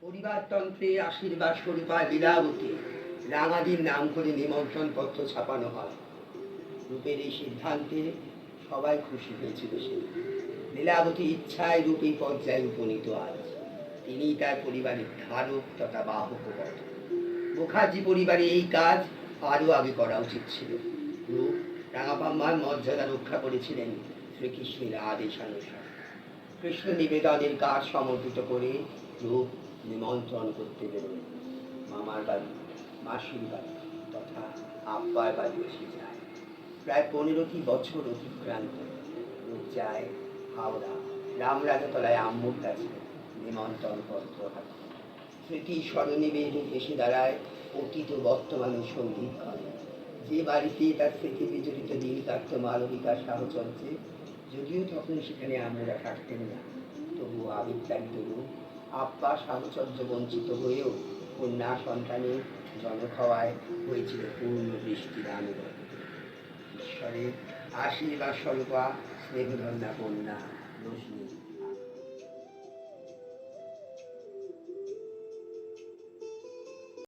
পরিবারতন্ত্রে আশীর্বাদ স্বরূপা লীলাবতী রাঙাদির নাম করে নিমন্ত্রণ পত্র ছাপানো হয়। রূপের এই সিদ্ধান্তে সবাই খুশি হয়েছিল। সে লীলাবতীর ইচ্ছায় রূপী পর্যায়ে উপনীত আজ। তিনি তার পরিবারের ধারক তথা বাহক বটে। মুখার্জি পরিবারে এই কাজ আরও আগে করা উচিত ছিল। রূপ রাঙাপাম্মার মর্যাদা রক্ষা করেছিলেন শ্রীকৃষ্ণের আদেশানুসারে। কৃষ্ণ নিবেদনের কাজ সমর্পিত করে রূপ নিমন্ত্রণ করতে বেরোলেন। মামার বাড়ি, মাসির বাড়ি তথা আব্বার বাড়ি এসে যায়। প্রায় 15টি বছর অতিক্রান্ত। রূপ যায় হাওড়া রামরাজাতলায় আম্মুর কাছে নিমন্ত্রণ পত্র হাতে। স্মৃতি স্মরণীবেদ এসে দাঁড়ায় অতীত বর্তমানের সন্ধিক্ষণ। যে বাড়িতে তার স্মৃতি বিজড়িত দিন কাটত মালবিকা সাহচর্যে, যদিও তখন সেখানে আম্মুরা থাকতেন না, তবুও আবেগতাড়িত রূপ আব্বা সাহচর্য বঞ্চিত হয়েও কন্যা সন্তানের জনক হওয়ায় হয়েছিল পূর্ণ বৃষ্টির আনুগত্য। ঈশ্বরের আশীর্বাদ স্বরূপা স্নেহধন্যা কন্যা রশ্মি।